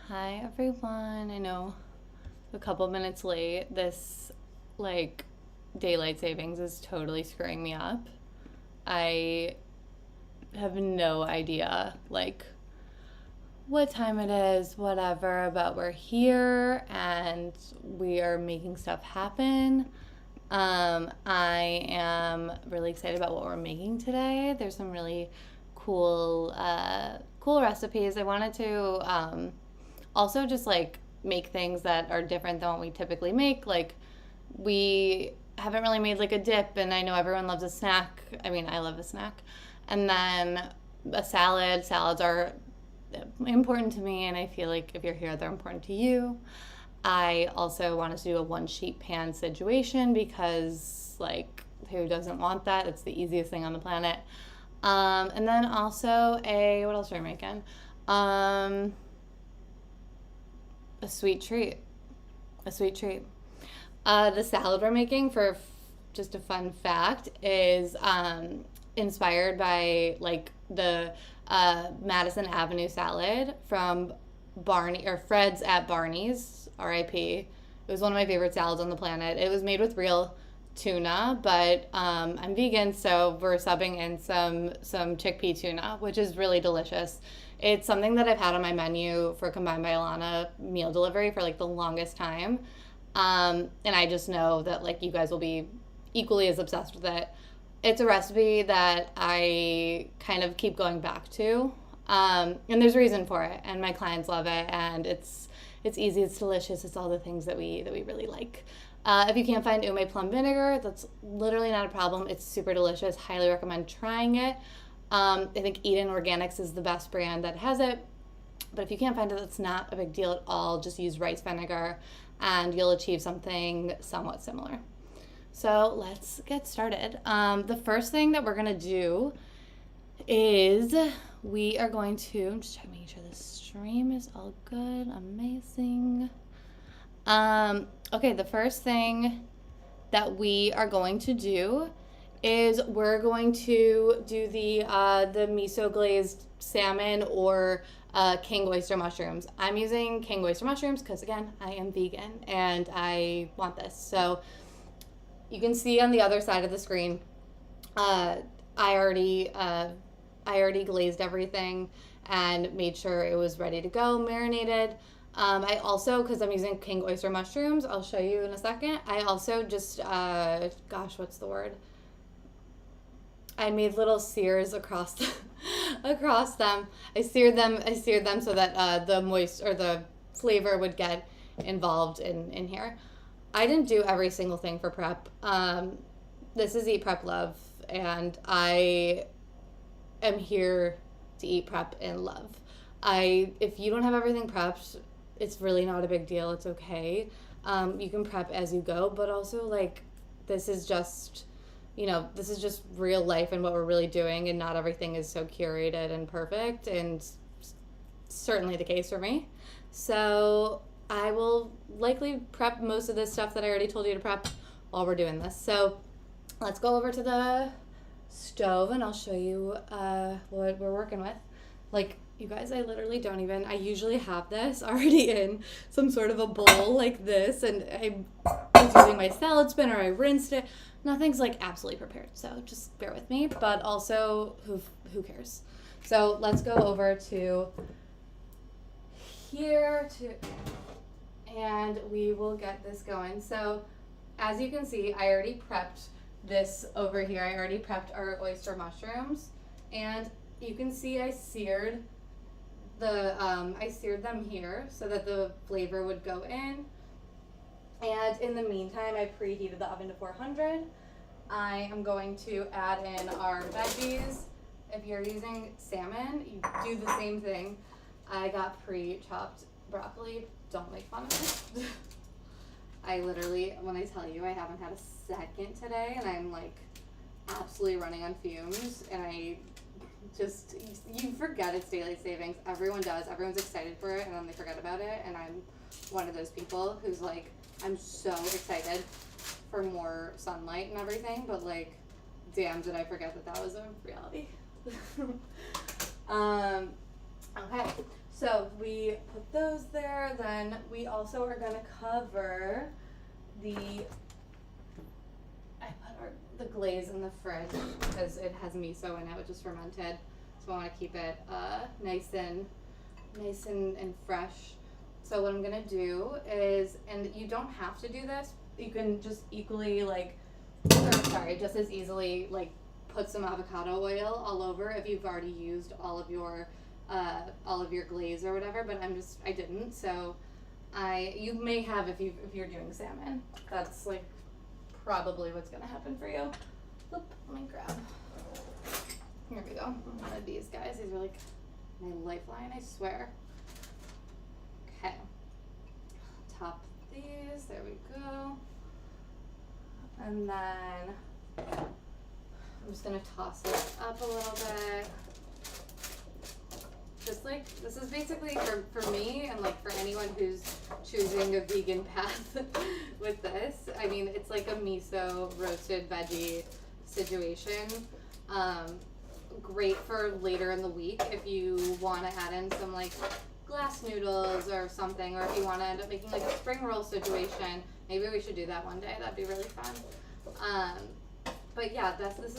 Hi everyone. I know a couple minutes late. This daylight savings is totally screwing me up. I have no idea what time it is, whatever, but we're here and we are making stuff happen. I am really excited about what we're making today. There's some really cool recipes. I wanted to also just make things that are different than what we typically make. Like we haven't really made like a dip, and I know everyone loves a snack. I mean, I love a snack. And then a salad. Salads are important to me, and I feel like if you're here, they're important to you. I also wanted to do a one sheet pan situation because, who doesn't want that? It's the easiest thing on the planet. And then also what else are we making? A sweet treat. A sweet treat. The salad we're making, for just a fun fact, is inspired by the Madison Avenue salad from Fred's at Barney's, R.I.P. It was one of my favorite salads on the planet. It was made with real tuna, but I'm vegan, so we're subbing in some chickpea tuna, which is really delicious. It's something that I've had on my menu for Combined by Alana meal delivery for the longest time. And I just know that you guys will be equally as obsessed with it. It's a recipe that I kind of keep going back to. And there's a reason for it, and my clients love it, and it's easy, it's delicious, it's all the things that we really like. If you can't find ume plum vinegar, that's literally not a problem. It's super delicious. Highly recommend trying it. I think Eden Organics is the best brand that has it. But if you can't find it, that's not a big deal at all. Just use rice vinegar and you'll achieve something somewhat similar. So let's get started. The first thing that we're going to do is we are going to, I'm just making sure the stream is all good. Amazing. Okay, the first thing that we are going to do is we're going to do the miso-glazed salmon or king oyster mushrooms. I'm using king oyster mushrooms because, again, I am vegan and I want this. So you can see on the other side of the screen, I already glazed everything and made sure it was ready to go, marinated. I also, because I'm using king oyster mushrooms, I'll show you in a second. I also just, what's the word? I made little sears across them. I seared them so that the flavor would get involved in here. I didn't do every single thing for prep. This is Eat Prep Love, and I am here to eat prep and love. If you don't have everything prepped, it's really not a big deal. It's okay. You can prep as you go, but also this is just real life and what we're really doing, and not everything is so curated and perfect, and certainly the case for me. So I will likely prep most of this stuff that I already told you to prep while we're doing this. So let's go over to the stove and I'll show you what we're working with. You guys, I literally I usually have this already in some sort of a bowl like this, and I was using my salad spinner, I rinsed it. Nothing's absolutely prepared, so just bear with me, but also who cares? So let's go over to here and we will get this going. So as you can see, I already prepped this over here. I already prepped our oyster mushrooms, and you can see I seared them here so that the flavor would go in. And in the meantime, I preheated the oven to 400. I am going to add in our veggies. If you're using salmon, you do the same thing. I got pre-chopped broccoli. Don't make fun of me. I literally, when I tell you I haven't had a second today, and I'm absolutely running on fumes, and you forget it's daylight savings. Everyone does. Everyone's excited for it, and then they forget about it. And I'm one of those people who's I'm so excited for more sunlight and everything, but damn, did I forget that was a reality. Okay, So we put those there. Then we also are gonna cover the. I put the glaze in the fridge because it has miso in it, which is fermented. So I want to keep it nice and fresh. So what I'm gonna do is, and you don't have to do this. You can just equally just as easily put some avocado oil all over if you've already used all of your glaze or whatever. But I didn't. So you may have if you're doing salmon. That's probably what's gonna happen for you. Oop, let me grab. Here we go. One of these guys. These are my lifeline, I swear. Okay. Top these. There we go. And then I'm just gonna toss it up a little bit. Just this is basically for me and for anyone who's choosing a vegan path with this. I mean, it's like a miso roasted veggie situation. Great for later in the week if you want to add in some glass noodles or something, or if you want to end up making a spring roll situation. Maybe we should do that one day. That'd be really fun. But yeah, this is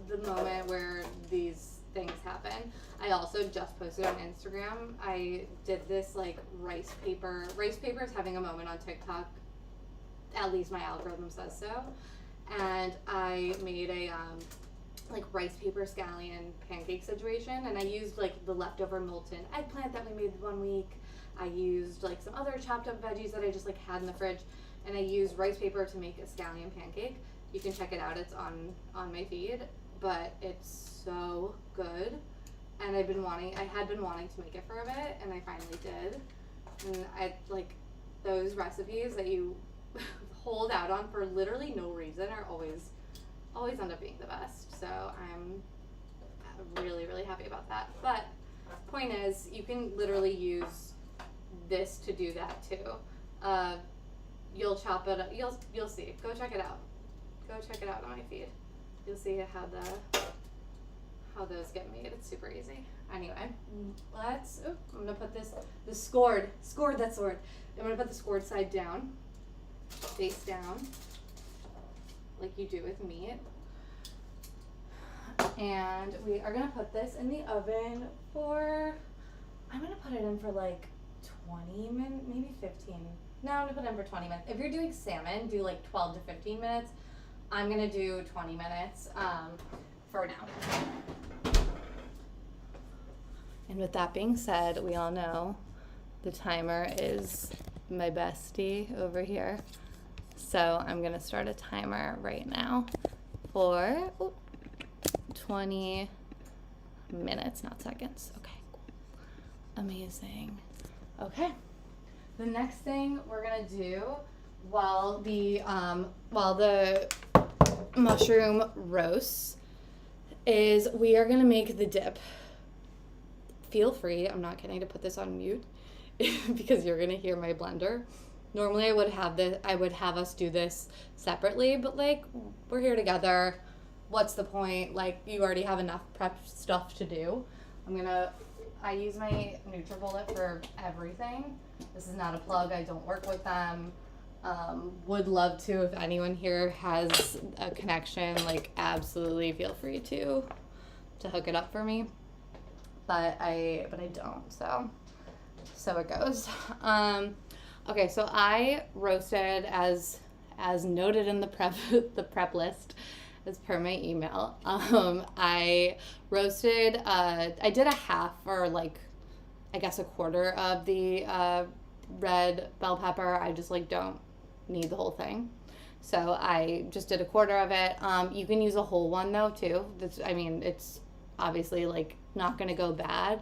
the moment where these things happen. I also just posted on Instagram. I did this rice paper. Rice paper is having a moment on TikTok. At least my algorithm says so. And I made a rice paper scallion pancake situation, and I used the leftover molten eggplant that we made 1 week. I used some other chopped up veggies that I just had in the fridge, and I used rice paper to make a scallion pancake. You can check it out. It's on my feed, but it's so good. And I had been wanting to make it for a bit, and I finally did. And I those recipes that you hold out on for literally no reason are always end up being the best. So I'm really, really happy about that. But point is, you can literally use this to do that too. You'll chop it up. You'll see. Go check it out. Go check it out on my feed. You'll see how those get made. It's super easy. Anyway, I'm gonna put the scored that sword. I'm gonna put the scored side down, face down, like you do with meat. And we are gonna put this in the oven I'm gonna put it in for 20 minutes, maybe 15. No, I'm gonna put it in for 20 minutes. If you're doing salmon, do 12 to 15 minutes. I'm gonna do 20 minutes for now. And with that being said, we all know the timer is my bestie over here. So I'm gonna start a timer right now for 20 minutes, not seconds. Okay, cool. Amazing. Okay. The next thing we're gonna do while the mushroom roasts is we are gonna make the dip. Feel free, I'm not kidding, to put this on mute because you're gonna hear my blender. Normally I would have us do this separately, but we're here together. What's the point? You already have enough prep stuff to do. I use my NutriBullet for everything. This is not a plug. I don't work with them. Would love to. If anyone here has a connection, absolutely feel free to hook it up for me. But I don't. So it goes. Okay, so I roasted as noted in the prep list, as per my email. I roasted. I did a half or I guess a quarter of the red bell pepper. I just don't need the whole thing, so I just did a quarter of it. You can use a whole one though too. It's obviously not gonna go bad.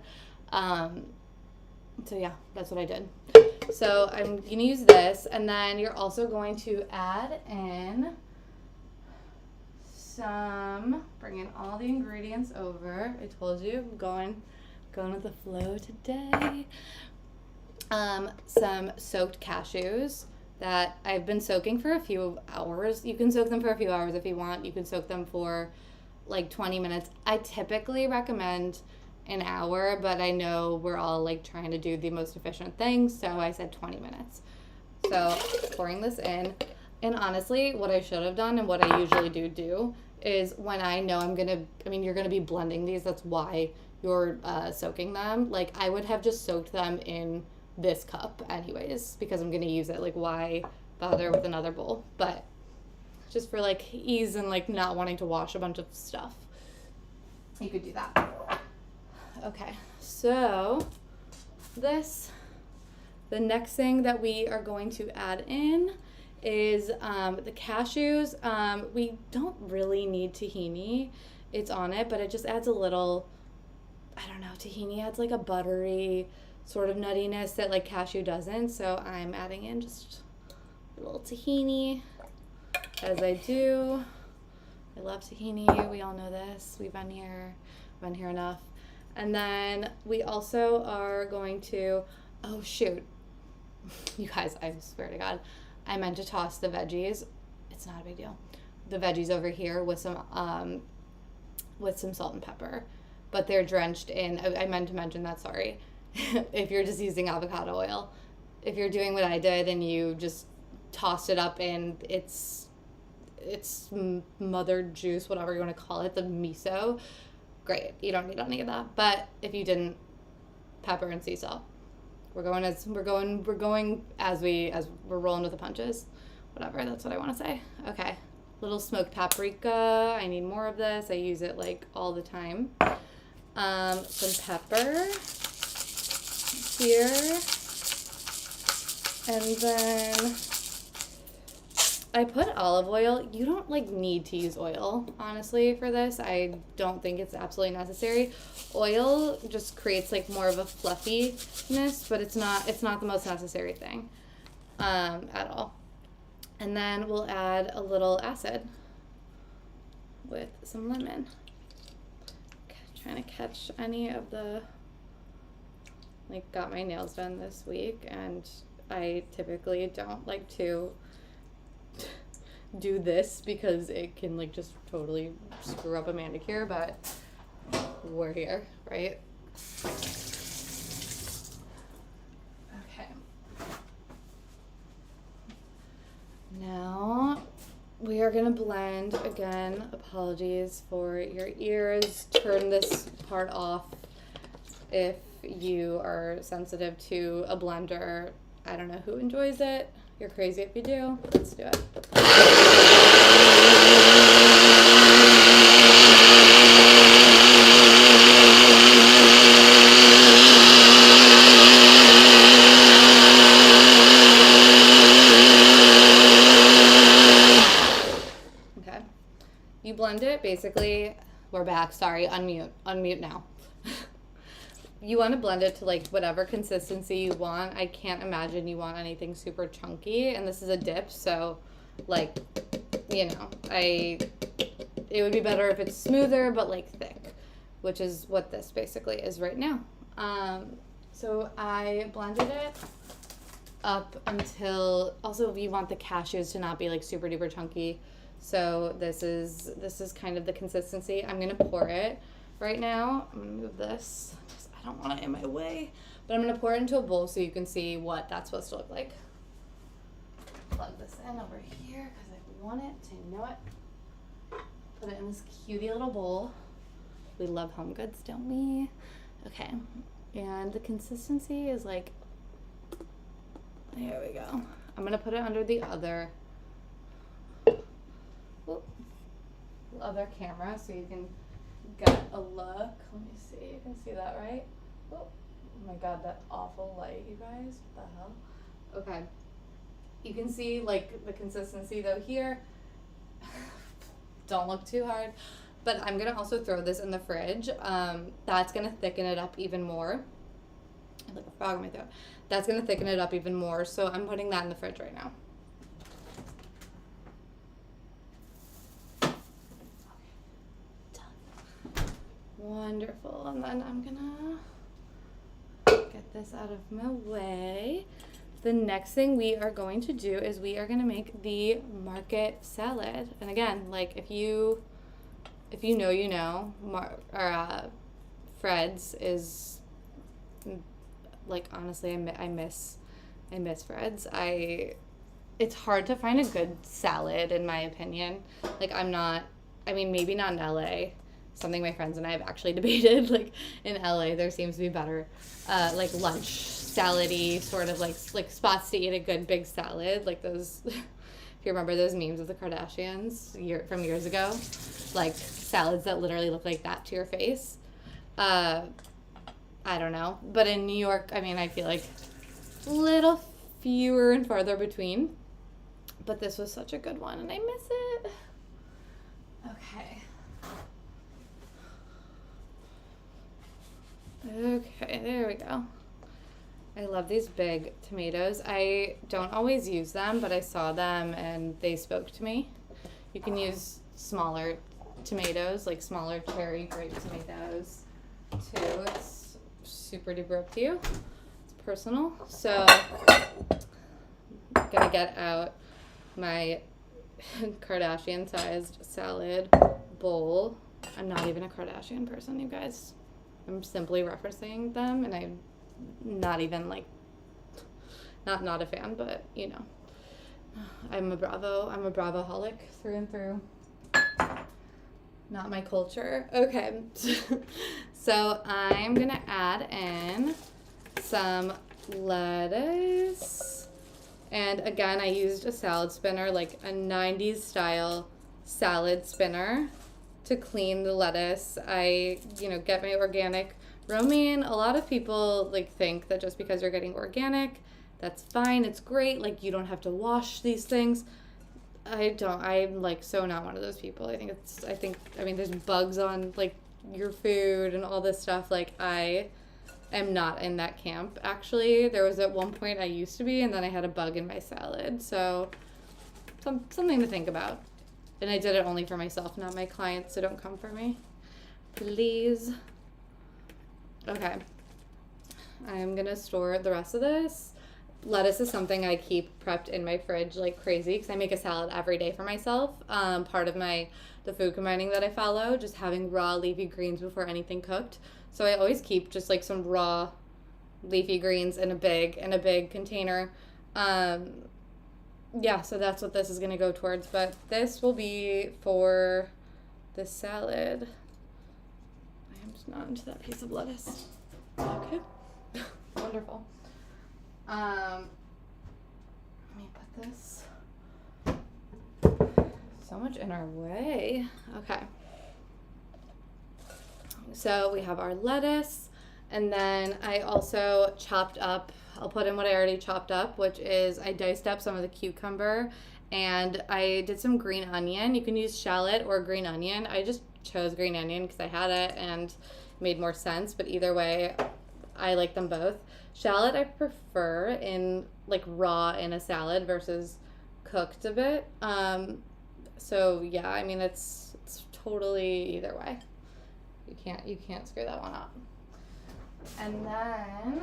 So yeah, that's what I did. So I'm gonna use this, and then you're also going to add in bringing all the ingredients over. I told you, I'm going with the flow today. Some soaked cashews that I've been soaking for a few hours. You can soak them for a few hours if you want. You can soak them for 20 minutes. I typically recommend an hour, but I know we're all like trying to do the most efficient thing, so I said 20 minutes. So pouring this in, and honestly, what I should have done and what I usually do is when I know you're gonna be blending these, that's why you're soaking them. Like I would have just soaked them in this cup anyways, because I'm gonna use it. Like why bother with another bowl? But just for like ease and like not wanting to wash a bunch of stuff, you could do that. Okay, so the next thing that we are going to add in is the cashews. We don't really need tahini. It's on it, but it just adds a little, I don't know, tahini adds like a buttery sort of nuttiness that like cashew doesn't. So I'm adding in just a little tahini, as I do. I love tahini. We all know this. We've been here enough. And then we also are going to, oh shoot, you guys, I swear to God, I meant to toss the veggies. It's not a big deal. The veggies over here with some salt and pepper, but they're drenched in, I meant to mention that, sorry. If you're just using avocado oil, if you're doing what I did and you just tossed it up in its mother juice, whatever you want to call it, the miso, great. You don't need any of that. But if you didn't, pepper and sea salt. We're going as we're rolling with the punches. Whatever, that's what I want to say. Okay. Little smoked paprika. I need more of this. I use it like all the time. Some pepper here. And then I put olive oil. You don't like need to use oil, honestly, for this. I don't think it's absolutely necessary. Oil just creates like more of a fluffiness, but it's not the most necessary thing at all. And then we'll add a little acid with some lemon. Okay, trying to catch any of the, like, got my nails done this week, and I typically don't like to do this because it can like just totally screw up a manicure, but we're here, right? Okay. Now we are gonna blend again. Apologies for your ears. Turn this part off if you are sensitive to a blender. I don't know who enjoys it. You're crazy if you do. Let's do it. Okay. You blend it, basically. We're back. Sorry, unmute now. You want to blend it to like whatever consistency you want. I can't imagine you want anything super chunky, and this is a dip, so like, you know, it would be better if it's smoother but like thick, which is what this basically is right now. So I blended it up until, also you want the cashews to not be like super duper chunky. So this is kind of the consistency. I'm gonna pour it right now. I'm gonna move this. I don't want it in my way, but I'm going to pour it into a bowl so you can see what that's supposed to look like. Plug this in over here because I want it to know it. Put it in this cutie little bowl. We love home goods, don't we? Okay, and the consistency is like, there we go. I'm going to put it under the other camera so you can get a look. Let me see. You can see that, right? Oh my God, that awful light, you guys. What the hell? Okay. You can see like the consistency though here. Don't look too hard. But I'm gonna also throw this in the fridge. That's gonna thicken it up even more. I have like a frog in my throat. That's gonna thicken it up even more. So I'm putting that in the fridge right now. Wonderful. And then I'm gonna get this out of my way. The next thing we are going to do is we are gonna make the market salad. And again, like if you know, Fred's is, like, honestly, I miss Fred's. It's hard to find a good salad, in my opinion. Like, maybe not in LA. Something my friends and I have actually debated. Like, in LA, there seems to be better, like, lunch salad-y sort of, like spots to eat a good big salad. Like those, if you remember those memes of the Kardashians from years ago. Like, salads that literally look like that to your face. I don't know. But in New York, I mean, I feel like a little fewer and farther between. But this was such a good one, and I miss it. Okay, there we go. I love these big tomatoes. I don't always use them, but I saw them and they spoke to me. You can use smaller tomatoes, like smaller cherry grape tomatoes too. It's super duper up to you. It's personal. So I'm gonna get out my Kardashian-sized salad bowl. I'm not even a Kardashian person, you guys. I'm simply referencing them, and I'm not even, like, not a fan, but, you know. I'm a Bravo-holic through and through. Not my culture. Okay. So I'm going to add in some lettuce. And again, I used a salad spinner, like a 90s style salad spinner, to clean the lettuce. I, get my organic romaine. A lot of people, like, think that just because you're getting organic, that's fine. It's great. Like, you don't have to wash these things. I'm, like, so not one of those people. I mean, there's bugs on, like, your food and all this stuff. Like, I am not in that camp, actually. There was at one point I used to be, and then I had a bug in my salad. So, something to think about. And I did it only for myself, not my clients, so don't come for me. Please. Okay. I'm going to store the rest of this. Lettuce is something I keep prepped in my fridge like crazy because I make a salad every day for myself. Part of the food combining that I follow, just having raw leafy greens before anything cooked. So I always keep just like some raw leafy greens in a big container. Yeah, so that's what this is going to go towards. But this will be for the salad. I am just not into that piece of lettuce. Okay. Wonderful. Let me put this. So much in our way. Okay. So we have our lettuce. And then I also chopped up, I'll put in what I already chopped up, which is I diced up some of the cucumber, and I did some green onion. You can use shallot or green onion. I just chose green onion because I had it and it made more sense, but either way, I like them both. Shallot I prefer in like raw in a salad versus cooked a bit. So yeah, I mean it's totally either way. You can't screw that one up. And then,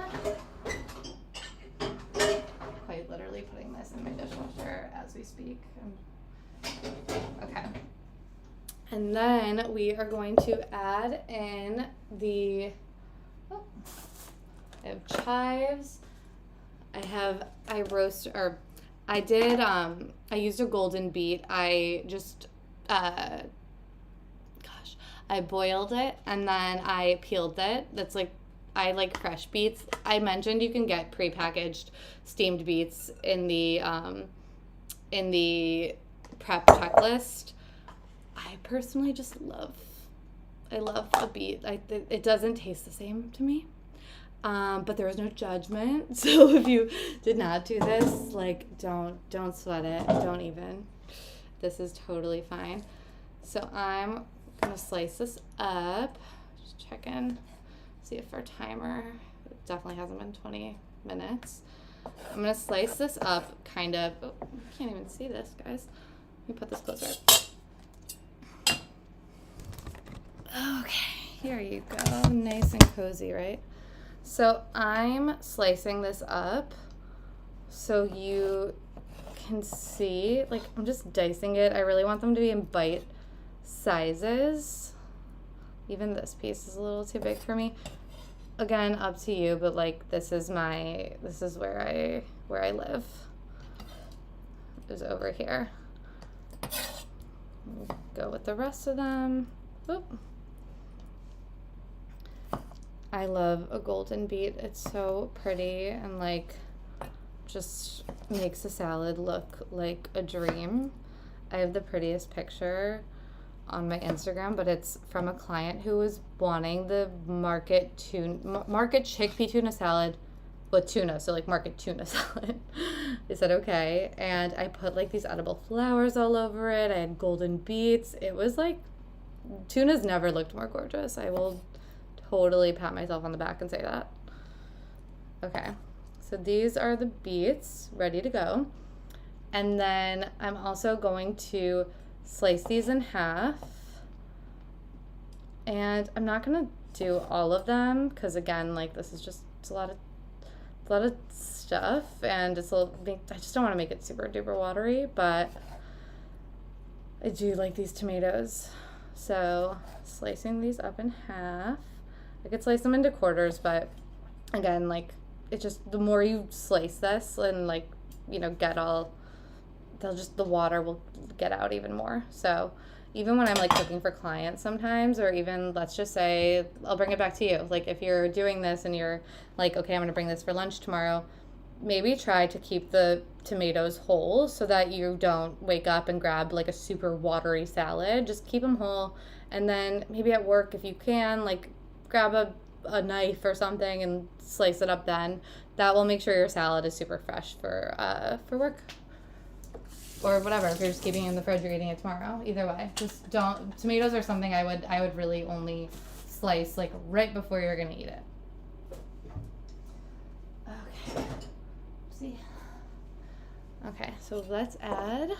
quite literally putting this in my dishwasher as we speak. Okay. And then we are going to add in I have chives. I used a golden beet. I boiled it and then I peeled it. That's like, I like fresh beets. I mentioned you can get prepackaged steamed beets in the prep checklist. I personally just love a beet. It doesn't taste the same to me. But there was no judgment. So if you did not do this, like, don't sweat it. Don't even. This is totally fine. So I'm gonna slice this up. Just check in. See if our timer, it definitely hasn't been 20 minutes. I'm going to slice this up kind of, I can't even see this, guys. Let me put this closer. Okay, here you go. Nice and cozy, right? So I'm slicing this up so you can see, like, I'm just dicing it. I really want them to be in bite sizes. Even this piece is a little too big for me. Again, up to you, but like this is where I live. Is over here. Go with the rest of them. Oop. I love a golden beet. It's so pretty and like just makes the salad look like a dream. I have the prettiest picture on my Instagram, but it's from a client who was wanting the market chickpea tuna salad with tuna, so like market tuna salad. They said okay, and I put like these edible flowers all over it. I had golden beets. It was like, tuna's never looked more gorgeous. I will totally pat myself on the back and say that. Okay, so these are the beets ready to go. And then I'm also going to slice these in half. And I'm not gonna do all of them because again, like this is just, it's a lot of stuff, and I just don't want to make it super duper watery, but I do like these tomatoes. So slicing these up in half. I could slice them into quarters, but again, like it just, the more you slice this and like, you know, the water will get out even more. So even when I'm like cooking for clients sometimes, or even let's just say, I'll bring it back to you. Like if you're doing this and you're like, okay, I'm gonna bring this for lunch tomorrow, maybe try to keep the tomatoes whole so that you don't wake up and grab like a super watery salad. Just keep them whole. And then maybe at work, if you can, like grab a knife or something and slice it up then. That will make sure your salad is super fresh for work. Or whatever, if you're just keeping it in the fridge, you're eating it tomorrow. Either way, just don't. Tomatoes are something I would really only slice like right before you're gonna eat it. Okay. See. Okay, so let's add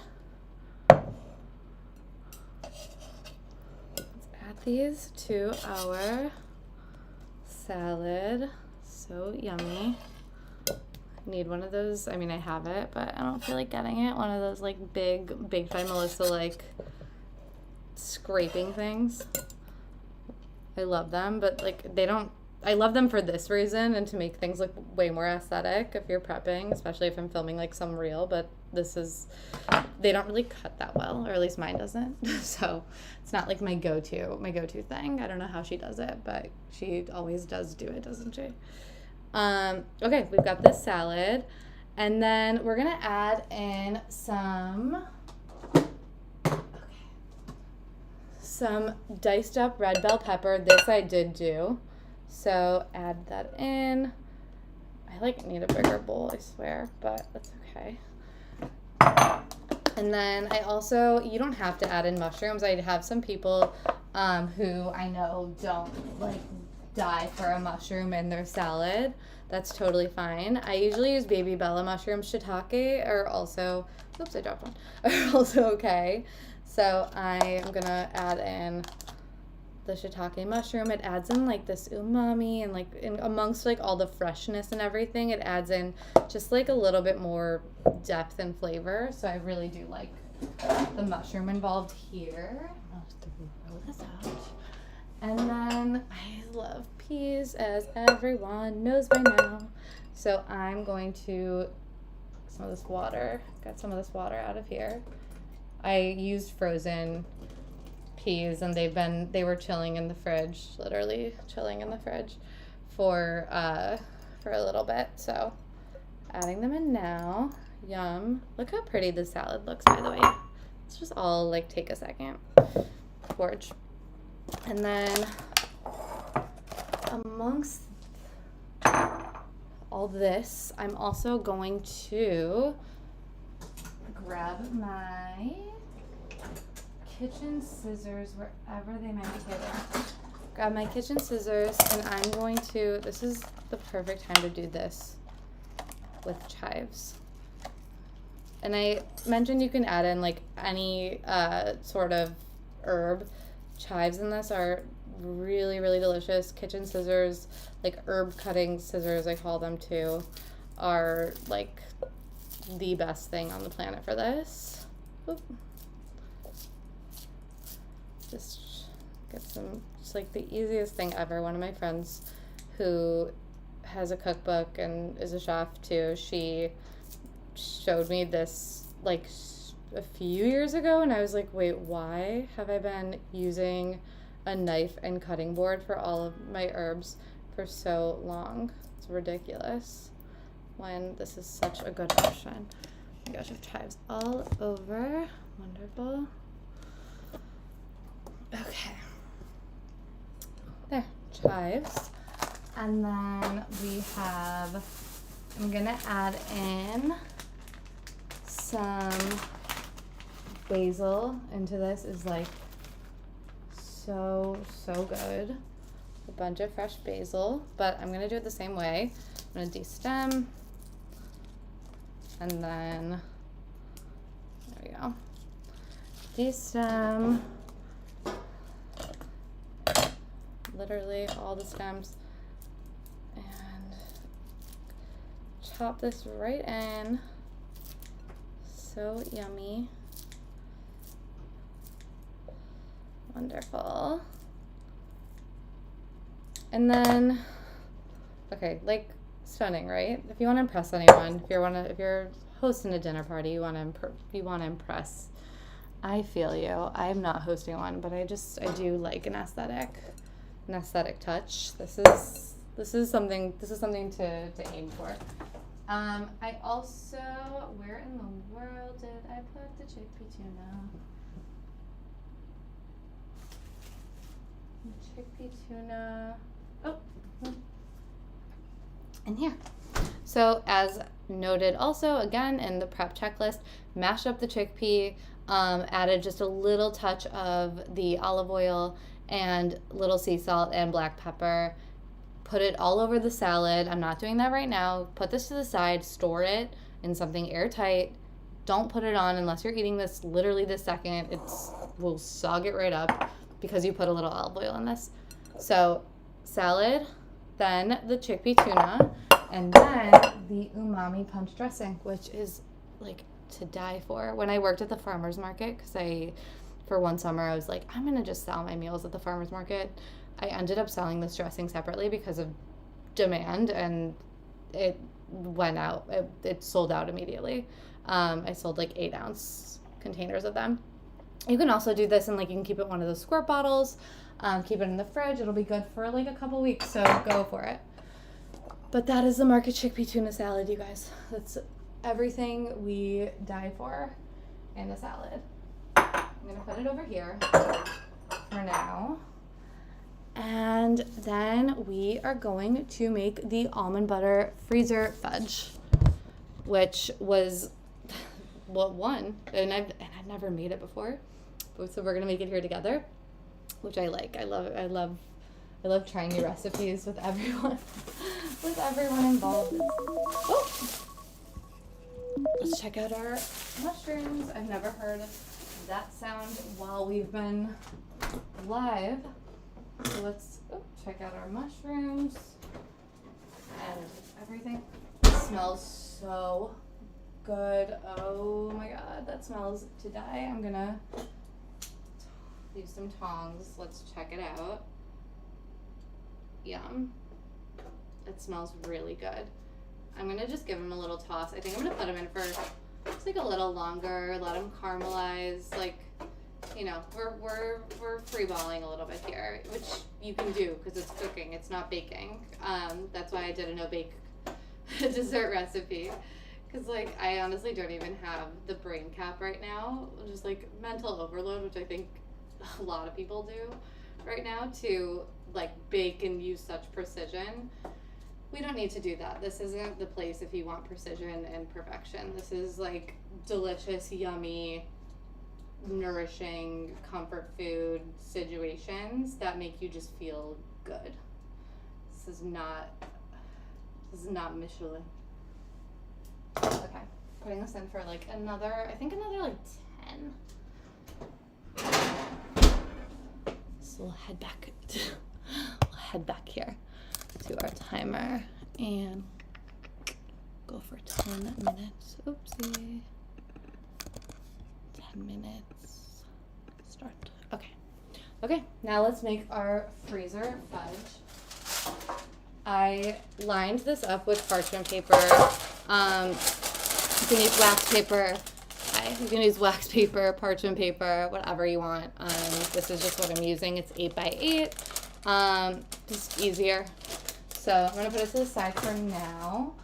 these to our salad. So yummy. Need one of those. I mean, I have it, but I don't feel like getting it. One of those like big time Melissa like scraping things. I love them, but like I love them for this reason and to make things look way more aesthetic if you're prepping, especially if I'm filming like some reel, but they don't really cut that well, or at least mine doesn't. So it's not like my go-to thing. I don't know how she does it, but she always does do it, doesn't she? Okay, we've got this salad, and then we're gonna add in some diced up red bell pepper. This I did do, so add that in. I like need a bigger bowl, I swear, but that's okay. And then you don't have to add in mushrooms. I have some people who I know don't like die for a mushroom in their salad. That's totally fine. I usually use baby Bella mushrooms. Shiitake are also, oops, I dropped one, are also okay. So I am gonna add in the shiitake mushroom. It adds in like this umami and like amongst like all the freshness and everything, it adds in just like a little bit more depth and flavor. So I really do like the mushroom involved here. I'll just throw this out. And then I love peas, as everyone knows by now. So I'm going to got some of this water out of here. I used frozen peas, and they were chilling in the fridge, literally chilling in the fridge for a little bit. So adding them in now. Yum. Look how pretty this salad looks, by the way. Let's just all like take a second. Gorge. And then amongst all this, I'm also going to grab my kitchen scissors wherever they might be hidden. Grab my kitchen scissors, and I'm going to, this is the perfect time to do this with chives. And I mentioned you can add in like any sort of herb. Chives in this are really, really delicious. Kitchen scissors, like herb cutting scissors, I call them too, are like the best thing on the planet for this. Oop. Just Get some, it's like the easiest thing ever. One of my friends who has a cookbook and is a chef too, she showed me this like a few years ago, and I was like, wait, why have I been using a knife and cutting board for all of my herbs for so long? It's ridiculous when this is such a good option. Oh my gosh, I have chives all over. Wonderful. Okay. There, chives. And then we have, I'm gonna add in some basil into this. Is like so good. A bunch of fresh basil, but I'm gonna do it the same way. I'm gonna destem, and then there we go. Destem. Literally all the stems, and chop this right in. So yummy. Wonderful. And then, okay, like stunning, right? If you want to impress anyone, if you're hosting a dinner party, you want to impress. I feel you. I'm not hosting one, but I do like an aesthetic touch. This is something to aim for. I also, where in the world did I put the chickpea tuna? Chickpea tuna. Oh, in here. So as noted also, again, in the prep checklist, mashed up the chickpea, added just a little touch of the olive oil and little sea salt and black pepper. Put it all over the salad. I'm not doing that right now. Put this to the side, store it in something airtight. Don't put it on unless you're eating this literally this second. Will sog it right up because you put a little olive oil in this. So salad, then the chickpea tuna, and then the umami punch dressing, which is like to die for. When I worked at the farmer's market, for one summer, I was like, I'm going to just sell my meals at the farmer's market. I ended up selling this dressing separately because of demand, and it went out. It sold out immediately. I sold like 8-ounce containers of them. You can also do this, and like you can keep it in one of those squirt bottles, keep it in the fridge. It'll be good for like a couple weeks, so go for it. But that is the market chickpea tuna salad, you guys. That's everything we die for in a salad. I'm going to put it over here for now. And then we are going to make the Almond Butter Freezer Fudge, which was one, and I've never made it before. So we're going to make it here together, which I like. I love trying new recipes with everyone involved. Oh! Let's check out our mushrooms. I've never heard that sound while we've been live. So let's check out our mushrooms and everything. It smells so good. Oh my god, that smells to die. I'm gonna use some tongs. Let's check it out. Yum. It smells really good. I'm gonna just give them a little toss. I think I'm gonna put them in for just like a little longer, let them caramelize. Like, you know, we're freeballing a little bit here, which you can do because it's cooking, it's not baking. That's why I did a no bake dessert recipe, because like I honestly don't even have the brain cap right now, just like mental overload, which I think a lot of people do right now, to like bake and use such precision. We don't need to do that. This isn't the place if you want precision and perfection. This is like delicious, yummy, nourishing comfort food situations that make you just feel good. This is not Michelin. Okay, putting this in for like another like 10. So we'll head back here to our timer and go for 10 minutes. Oopsie. 10 minutes. Start. Okay. Okay, now let's make our freezer fudge. I lined this up with parchment paper. You can use wax paper. You can use wax paper, parchment paper, whatever you want. This is just what I'm using. It's 8x8. Just easier. So I'm going to put it to the side for now.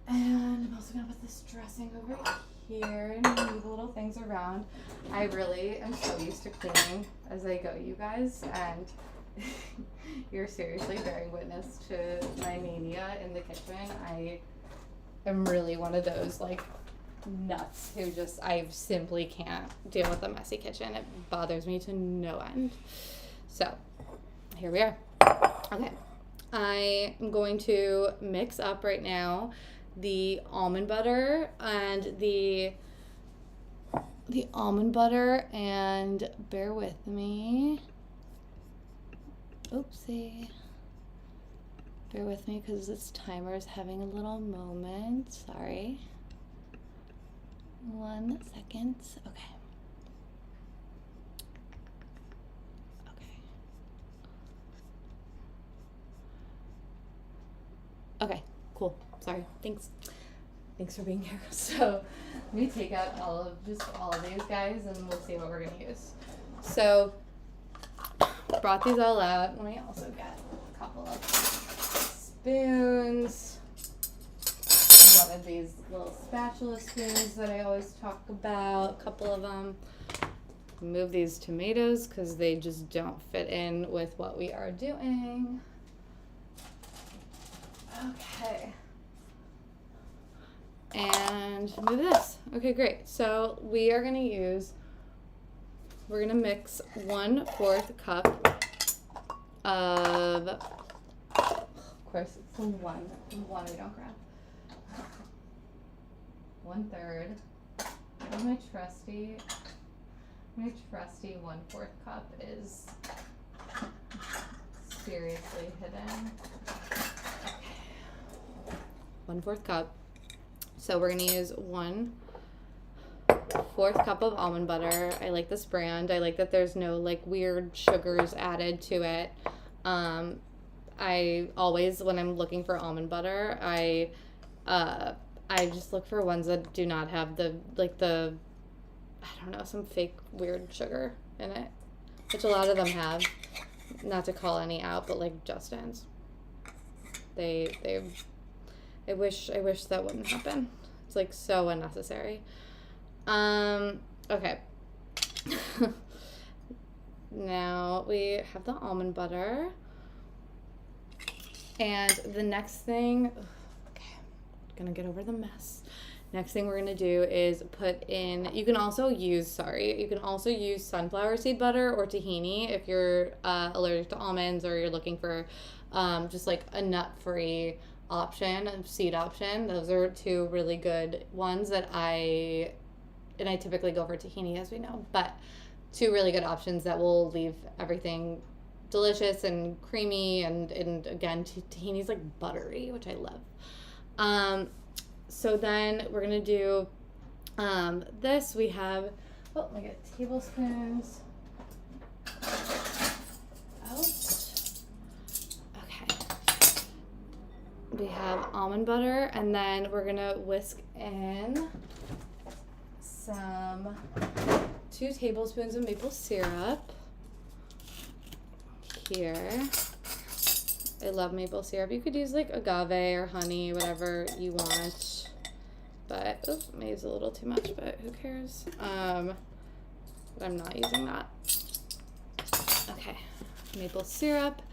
And I'm also going to put this dressing over here and move little things around. I really am so used to cleaning as I go, you guys. And you're seriously bearing witness to my mania in the kitchen. I am really one of those, like, nuts who just, I simply can't deal with a messy kitchen. It bothers me to no end. So here we are. Okay, I am going to mix up right now the almond butter and the almond butter, and bear with me. Oopsie. Bear with me because this timer is having a little moment. Sorry. 1 second. Okay. Okay, cool. Sorry. Thanks for being here. So let me take out all of these guys and we'll see what we're gonna use. So brought these all out. Let me also get a couple of spoons. One of these little spatula spoons that I always talk about, a couple of them. Move these tomatoes because they just don't fit in with what we are doing. Okay. And move this. Okay, great. So we're gonna mix 1/4 cup of course it's the one I don't grab. 1/3 of my trusty 1/4 cup is seriously hidden. Okay. 1/4 cup. So we're gonna use 1/4 cup of almond butter. I like this brand. I like that there's no like weird sugars added to it. I always, when I'm looking for almond butter, I just look for ones that do not have I don't know, some fake weird sugar in it, which a lot of them have. Not to call any out, but like Justin's. I wish that wouldn't happen. It's like so unnecessary. Okay. Now we have the almond butter. And the next thing, okay, gonna get over the mess. Next thing we're gonna do is put in, you can also use sunflower seed butter or tahini if you're allergic to almonds or you're looking for just like a nut-free option, a seed option. Those are two really good ones that I typically go for tahini, as we know, but two really good options that will leave everything delicious and creamy, and again, tahini's like buttery, which I love. So then we're gonna do this. We have, let me get tablespoons. Okay. We have almond butter, and then we're gonna whisk in some 2 tablespoons of maple syrup. Here. I love maple syrup. You could use like agave or honey, whatever you want. But, oops, I may use a little too much, but who cares? But I'm not using that. Okay, maple syrup.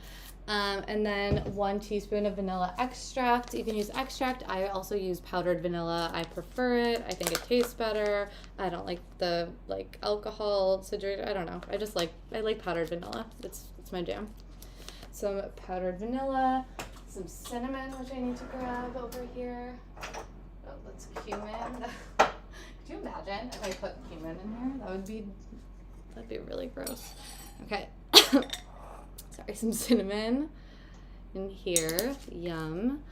And then 1 teaspoon of vanilla extract. You can use extract. I also use powdered vanilla. I prefer it. I think it tastes better. I don't like the alcohol situation. I don't know. I like powdered vanilla. It's my jam. Some powdered vanilla, some cinnamon, which I need to grab over here. Oh, that's cumin. Could you imagine if I put cumin in here? That'd be really gross. Okay. Sorry, some cinnamon in here. Yum.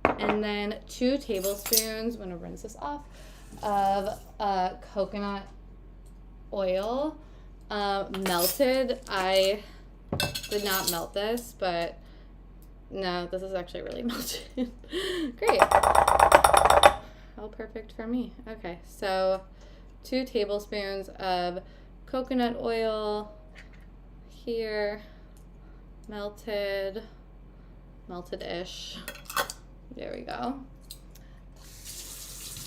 And then 2 tablespoons, I'm going to rinse this off, of coconut oil. Melted. I did not melt this, but no, this is actually really melted. Great. All perfect for me. Okay, so 2 tablespoons of coconut oil here, melted-ish. There we go.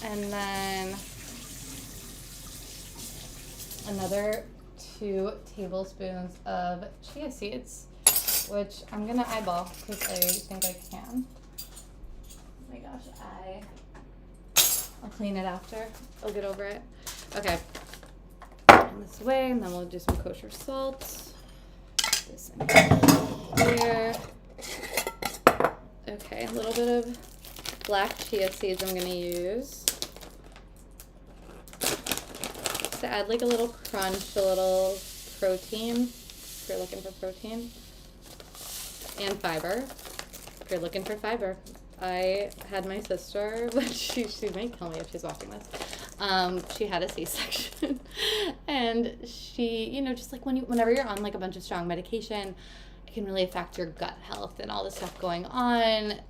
And then another 2 tablespoons of chia seeds, which I'm gonna eyeball because I think I can. Oh my gosh, I'll clean it after. I'll get over it. Okay. And this way, and then we'll do some kosher salt. This in here. Okay, a little bit of black chia seeds I'm gonna use to add like a little crunch, a little protein if you're looking for protein, and fiber if you're looking for fiber. I had my sister, but she might kill me if she's watching this. She had a C-section, and she, you know, just like whenever you're on like a bunch of strong medication, it can really affect your gut health and all this stuff going on.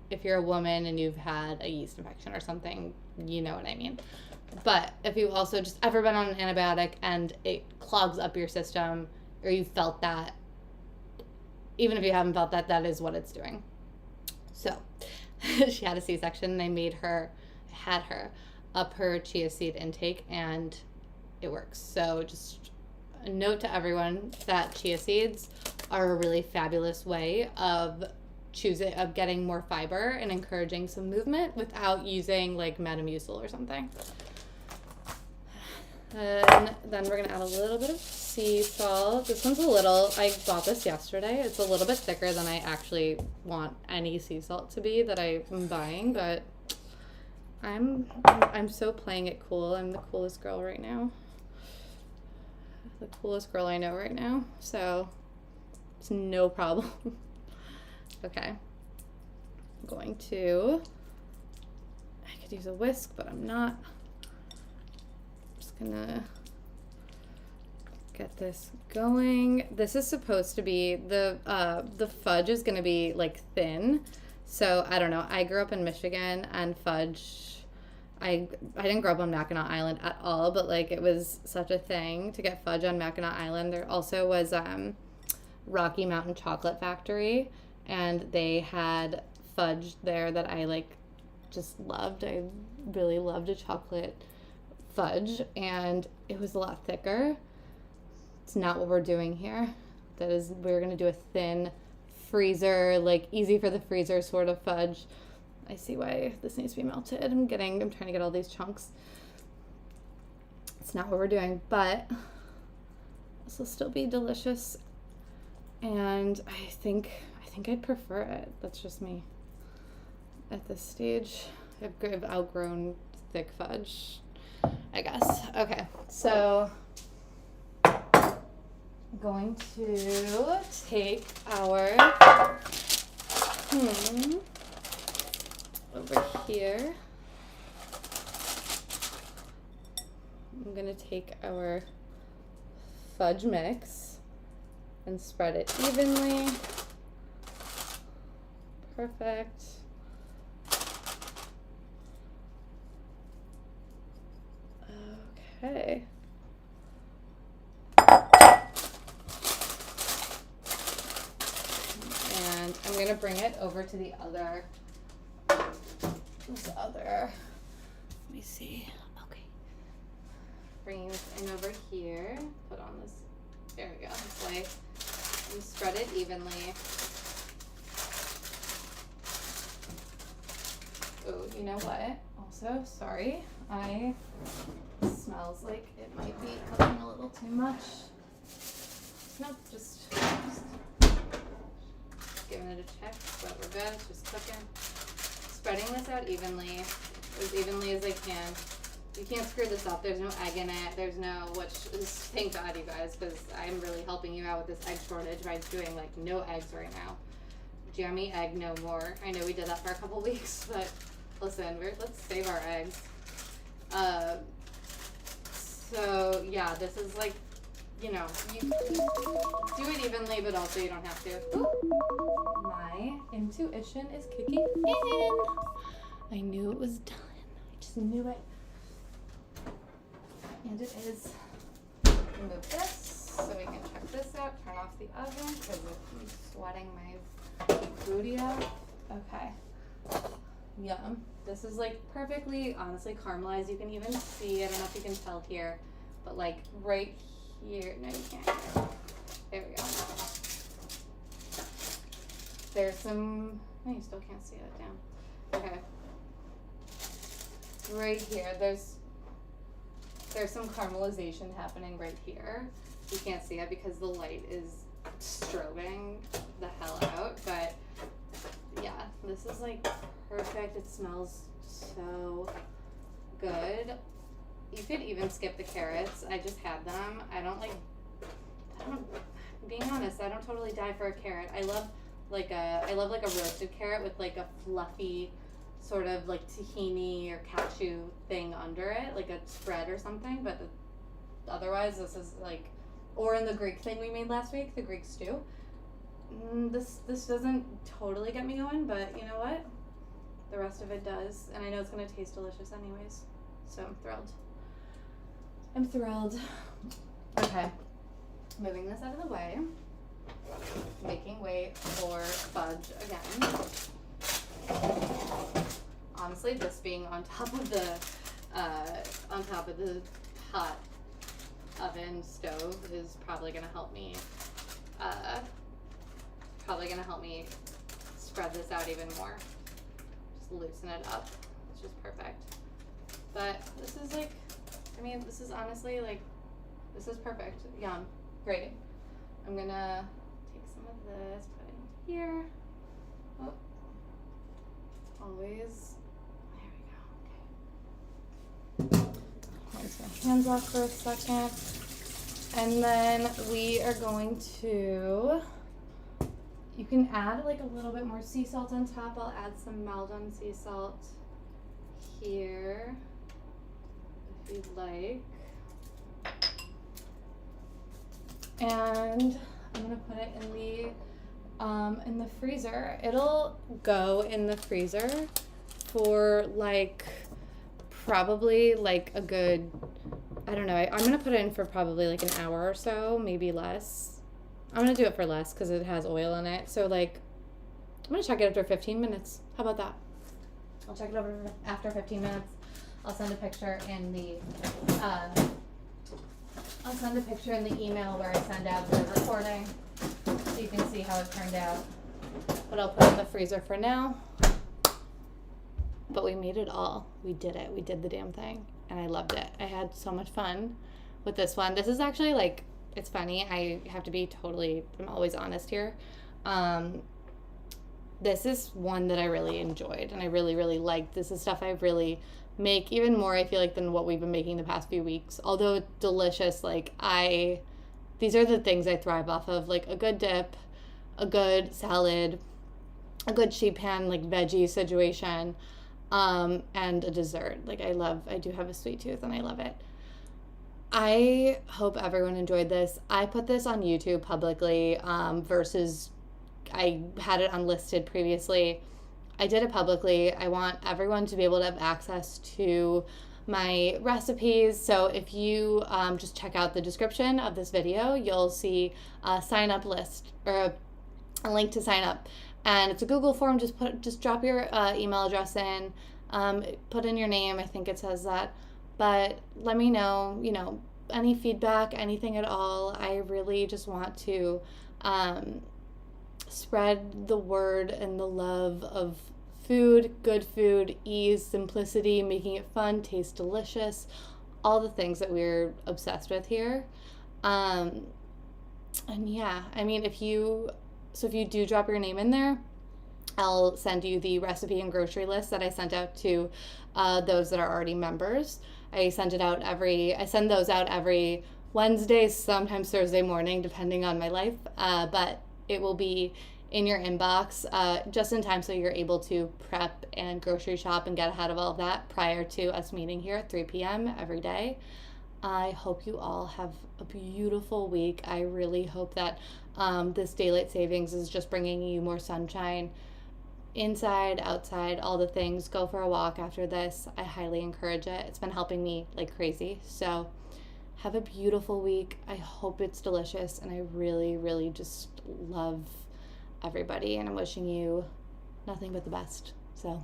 If you're a woman and you've had a yeast infection or something, you know what I mean. But if you've also just ever been on an antibiotic and it clogs up your system, or you felt that, even if you haven't felt that, that is what it's doing. So she had a C-section, and I had her up her chia seed intake, and it works. So just a note to everyone that chia seeds are a really fabulous way of getting more fiber and encouraging some movement without using like Metamucil or something. And then we're gonna add a little bit of sea salt. This one's I bought this yesterday. It's a little bit thicker than I actually want any sea salt to be that I'm buying, but I'm so playing it cool. I'm the coolest girl right now. The coolest girl I know right now. So it's no problem. Okay. I'm going to, I could use a whisk, but I'm not. Just gonna get this going. This is supposed to be, the fudge is gonna be like thin. So I don't know. I grew up in Michigan, and fudge, I didn't grow up on Mackinac Island at all, but like it was such a thing to get fudge on Mackinac Island. There also was Rocky Mountain Chocolate Factory, and they had fudge there that I like just loved. I really loved a chocolate fudge, and it was a lot thicker. It's not what we're doing here. We're gonna do a thin freezer, like easy for the freezer sort of fudge. I see why this needs to be melted. I'm trying to get all these chunks. It's not what we're doing, but this will still be delicious. And I think I'd prefer it. That's just me at this stage. I've outgrown thick fudge, I guess. Okay, so I'm going to take our over here. I'm going to take our fudge mix and spread it evenly. Perfect. Okay. And I'm going to bring it over to this other, let me see. Okay. Bringing this in over here. Put on this, there we go, this way. And spread it evenly. Oh, you know what? Also, sorry, it smells like it might be cooking a little too much. Nope, just giving it a check, but we're good. It's just cooking. Spreading this out evenly, as evenly as I can. You can't screw this up. There's no egg in it. There's no, which is, thank God, you guys, because I'm really helping you out with this egg shortage by doing like no eggs right now. Jammy egg no more. I know we did that for a couple weeks, but listen, let's save our eggs. So yeah, this is like, you know, you do it evenly, but also you don't have to. Ooh, my intuition is kicking in. I knew it was done. I just knew it. And it is. Remove this so we can check this out. Turn off the oven because I'm sweating my booty out. Okay. Yum. This is like perfectly, honestly, caramelized. You can even see, I don't know if you can tell here, but like right here. No, you can't. There we go. There's some, no, you still can't see it. Damn. Okay. Right here, there's some caramelization happening right here. You can't see it because the light is strobing the hell out, but yeah, this is like perfect. It smells so good. You could even skip the carrots. I just had them. Being honest, I don't totally die for a carrot. I love like a roasted carrot with like a fluffy sort of like tahini or cashew thing under it, like a spread or something, but otherwise this is like, or in the Greek thing we made last week, the Greek stew. This doesn't totally get me going, but you know what? The rest of it does, and I know it's gonna taste delicious anyways, so I'm thrilled. I'm thrilled. Okay, moving this out of the way, making way for fudge again. Honestly, this being on top of the hot oven stove is probably gonna help me spread this out even more. Just loosen it up. It's just perfect. But this is like, I mean, this is honestly like, this is perfect. Yum. Great. I'm gonna take some of this, put it in here. Oh. Always. There we go. Okay. Rinse my hands off for a second. And then we are going to, you can add like a little bit more sea salt on top. I'll add some Maldon sea salt here if you'd like. And I'm gonna put it in the freezer. It'll go in the freezer for like probably like a good, I don't know, I'm gonna put it in for probably like an hour or so, maybe less. I'm gonna do it for less because it has oil in it. So like, I'm gonna check it after 15 minutes. How about that? I'll check it over after 15 minutes. I'll send a picture in the email where I send out the recording so you can see how it turned out. But I'll put it in the freezer for now. But we made it all. We did it. We did the damn thing. And I loved it. I had so much fun with this one. This is actually like, it's funny. I have to be I'm always honest here. This is one that I really enjoyed and I really, really liked. This is stuff I really make even more, I feel like, than what we've been making the past few weeks. Although it's delicious, like these are the things I thrive off of, like a good dip, a good salad, a good sheet pan, like veggie situation, and a dessert. Like I do have a sweet tooth and I love it. I hope everyone enjoyed this. I put this on YouTube publicly, versus I had it unlisted previously. I did it publicly. I want everyone to be able to have access to my recipes. So if you just check out the description of this video, you'll see a sign up list or a link to sign up. And it's a Google form. Just drop your email address in, put in your name. I think it says that. But let me know, any feedback, anything at all. I really just want to spread the word and the love of food, good food, ease, simplicity, making it fun, taste delicious, all the things that we're obsessed with here. And yeah, I mean, if you do drop your name in there, I'll send you the recipe and grocery list that I sent out to those that are already members. I send those out every Wednesday, sometimes Thursday morning, depending on my life. But it will be in your inbox just in time so you're able to prep and grocery shop and get ahead of all of that prior to us meeting here at 3 p.m. every day. I hope you all have a beautiful week. I really hope that this daylight savings is just bringing you more sunshine inside, outside, all the things. Go for a walk after this. I highly encourage it. It's been helping me like crazy. So have a beautiful week. I hope it's delicious, and I really, really just love everybody, and I'm wishing you nothing but the best. So